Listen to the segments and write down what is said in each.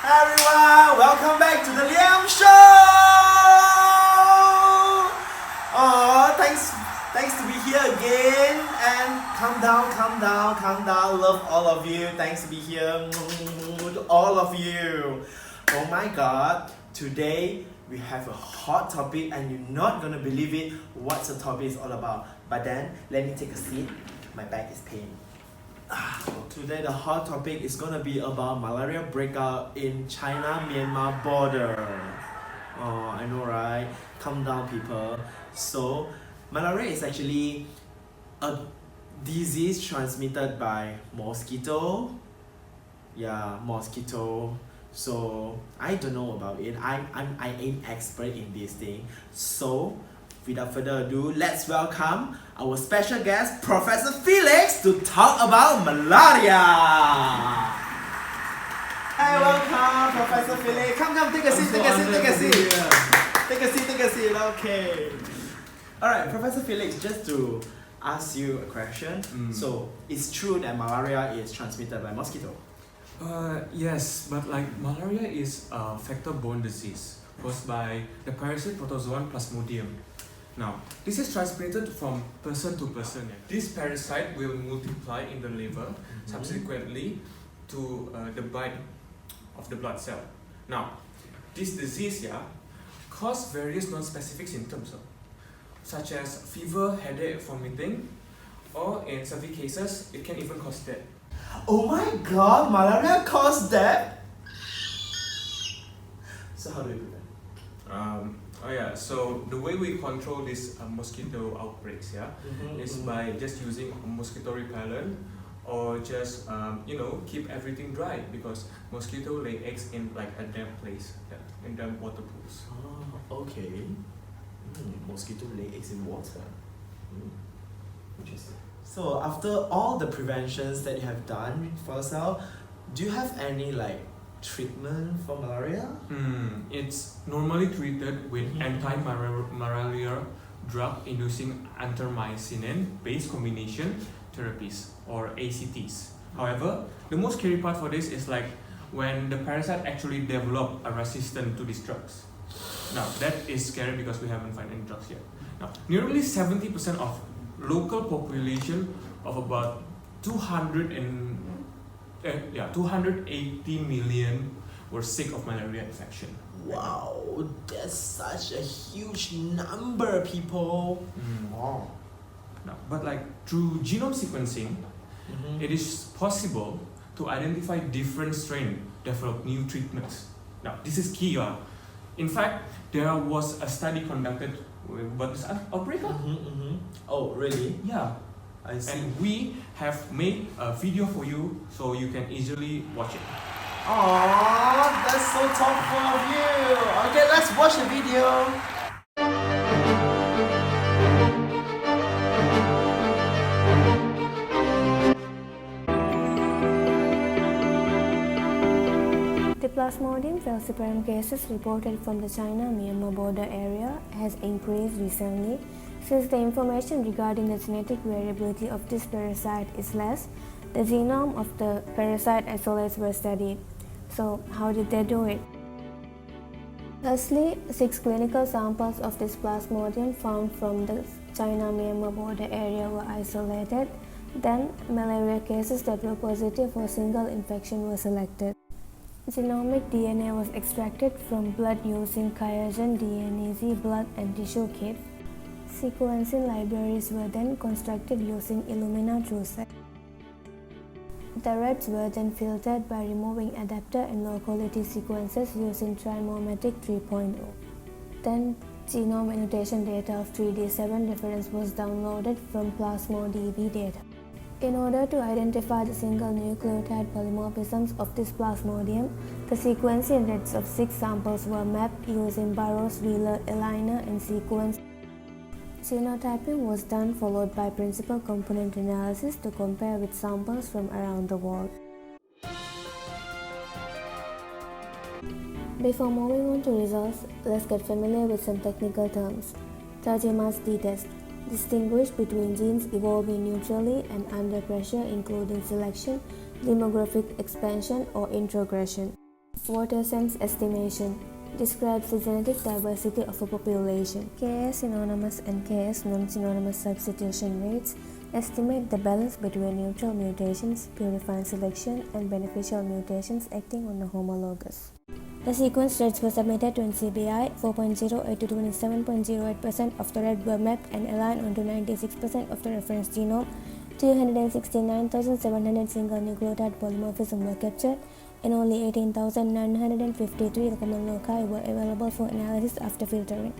Everyone, welcome back to the Liam Show. Oh, thanks to be here again. And calm down. Love all of you. Thanks to be here, to all of you. Oh my God, today we have a hot topic, and you're not gonna believe it. What the topic is all about. But then, let me take a seat. My back is paining. Today the hot topic is gonna be about malaria breakout in China-Myanmar border. Oh, I know, right? Calm down, people. So, malaria is actually a disease transmitted by mosquito. Yeah, mosquito. So I don't know about it. I ain't expert in this thing. So without further ado, let's welcome our special guest, Professor Felix, to talk about malaria. Hi, welcome, Professor Felix. Come, take a seat. Take a seat. Okay. Alright, Professor Felix, just to ask you a question. So, it's true that malaria is transmitted by mosquito? Yes, but malaria is a vector-borne disease caused by the parasite protozoan Plasmodium. Now, this is transmitted from person to person. This parasite will multiply in the liver subsequently to the bite of the blood cell. Now, this disease causes various non-specific symptoms, such as fever, headache, vomiting, or in severe cases, it can even cause death. Oh my God, malaria causes death? So how do we prevent? So the way we control these mosquito outbreaks is by just using a mosquito repellent, or just keep everything dry, because mosquito lay eggs in a damp place, in damp water pools. Oh, okay. Mosquito lay eggs in water. Interesting. So after all the preventions that you have done for yourself, do you have any treatment for malaria? It's normally treated with anti-malaria drug inducing anthomycin-based combination therapies, or ACTs. However, the most scary part for this is when the parasite actually develop a resistance to these drugs. Now that is scary because we haven't found any drugs yet. Now, nearly 70% of local population of about 280 million were sick of malaria infection. Wow, that's such a huge number, people. Wow. Now, but through genome sequencing, it is possible to identify different strains, develop new treatments. Now, this is key. In fact, there was a study conducted about this outbreak. Oh, really? Yeah. I see. And we have made a video for you so you can easily watch it. Aww, that's so thoughtful of you. Okay, let's watch the video. The Plasmodium falciparum cases reported from the China-Myanmar border area has increased recently, since the information regarding the genetic variability of this parasite is less. The genome of the parasite isolates were studied. So, how did they do it? Firstly, 6 clinical samples of this Plasmodium found from the China-Myanmar border area were isolated. Then, malaria cases that were positive for single infection were selected. Genomic DNA was extracted from blood using Kassegne DNA blood and tissue kit. Sequencing libraries were then constructed using Illumina TrueSeq. The reds were then filtered by removing adapter and low-quality sequences using Trimormatic 3.0. Then, genome annotation data of 3D7 reference was downloaded from Plasmodb data. In order to identify the single nucleotide polymorphisms of this Plasmodium, the sequencing rates of 6 samples were mapped using Burrows-Wheeler aligner and sequence. Genotyping was done, followed by principal component analysis to compare with samples from around the world. Before moving on to results, let's get familiar with some technical terms. Terjima's t-test distinguish between genes evolving neutrally and under pressure, including selection, demographic expansion, or introgression. Waterson's estimation describes the genetic diversity of a population. Ks synonymous and Ks non-synonymous substitution rates estimate the balance between neutral mutations, purified selection, and beneficial mutations acting on the homologous. The sequence rates were submitted to NCBI. 4.08 to 27.08% of the rate were mapped and aligned onto 96% of the reference genome. 269,700 single nucleotide polymorphism were captured, and only 18,953 common loci were available for analysis after filtering.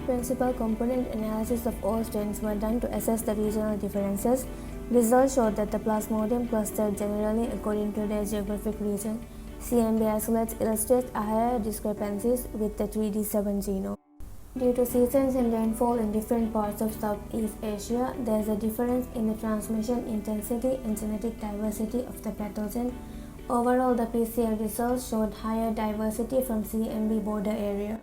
Principal component analysis of all strains were done to assess the regional differences. Results showed that the Plasmodium clustered generally according to their geographic region. CMB isolates illustrate higher discrepancies with the 3D7 genome. Due to seasons and rainfall in different parts of Southeast Asia, there is a difference in the transmission intensity and genetic diversity of the pathogen. Overall, the PCR results showed higher diversity from CMB border area.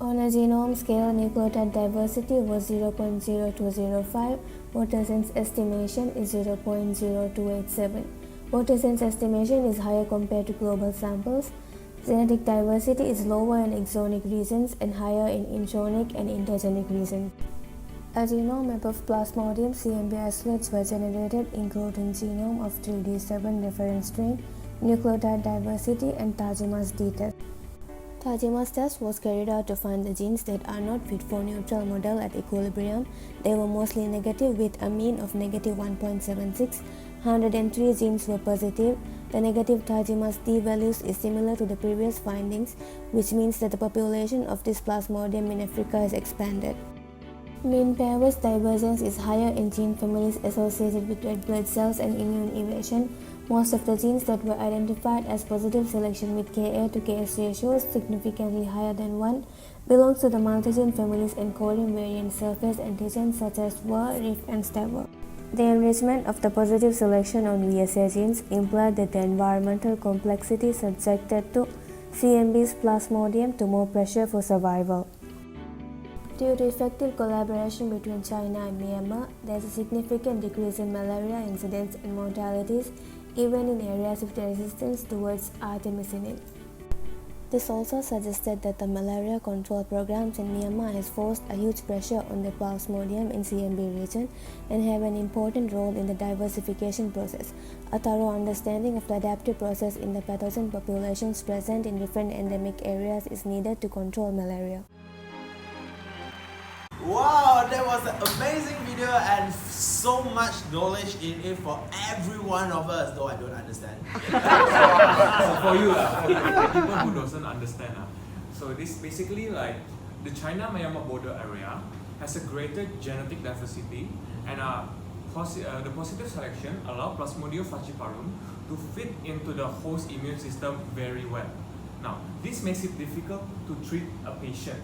On a genome scale, nucleotide diversity was 0.0205. Waterson's estimation is 0.0287. Waterson's estimation is higher compared to global samples. Genetic diversity is lower in exonic regions and higher in intronic and intergenic regions. A genome map of Plasmodium CMB isolates were generated, including genome of 3D7 reference strain, nucleotide diversity, and Tajima's d-test. Tajima's test was carried out to find the genes that are not fit for neutral model at equilibrium. They were mostly negative with a mean of negative 1.76. 103 genes were positive. The negative Tajima's d-values is similar to the previous findings, which means that the population of this Plasmodium in Africa has expanded. Mean pairwise divergence is higher in gene families associated with red blood cells and immune evasion. Most of the genes that were identified as positive selection with Ka to Ks ratios significantly higher than 1 belongs to the multigene families encoding variant surface antigens such as Ver, Rif, and Staver. The enrichment of the positive selection on VSA genes implied that the environmental complexity subjected to CMB's Plasmodium to more pressure for survival. Due to effective collaboration between China and Myanmar, there is a significant decrease in malaria incidence and mortalities, even in areas with resistance towards artemisinin. This also suggested that the malaria control programs in Myanmar has forced a huge pressure on the Plasmodium in CMB region and have an important role in the diversification process. A thorough understanding of the adaptive process in the pathogen populations present in different endemic areas is needed to control malaria. Wow, that was an amazing video and so much knowledge in it for every one of us, though I don't understand. So for you, people who doesn't understand, so this basically like the China-Myanmar border area has a greater genetic diversity, and the positive selection allow Plasmodium falciparum to fit into the host immune system very well. Now, this makes it difficult to treat a patient.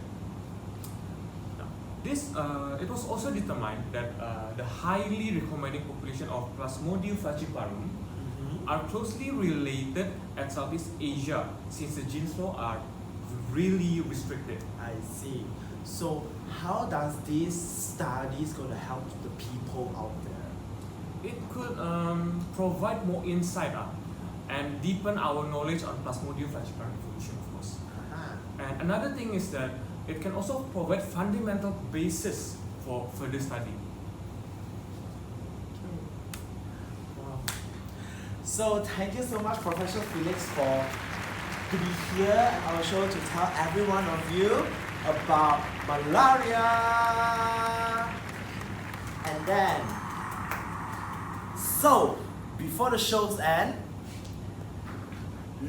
It was also determined that the highly recommending population of Plasmodium falciparum are closely related at Southeast Asia since the gene flow are really restricted. I see. So how does these studies going to help the people out there? It could provide more insight and deepen our knowledge on Plasmodium falciparum evolution, of course. And another thing is that it can also provide fundamental basis for further study. Wow. So thank you so much, Professor Felix, to be here at our show to tell every one of you about malaria. And then, so before the show's end,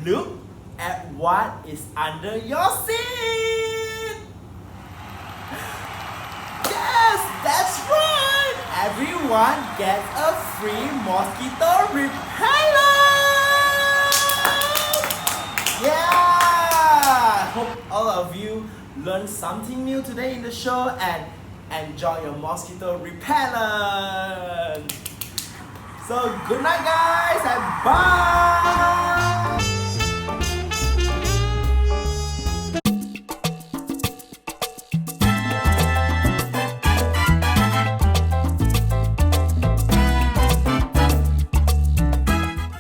look at what is under your seat. Yes, that's right! Everyone gets a free mosquito repellent! Yeah! Hope all of you learned something new today in the show and enjoy your mosquito repellent! So good night guys and bye!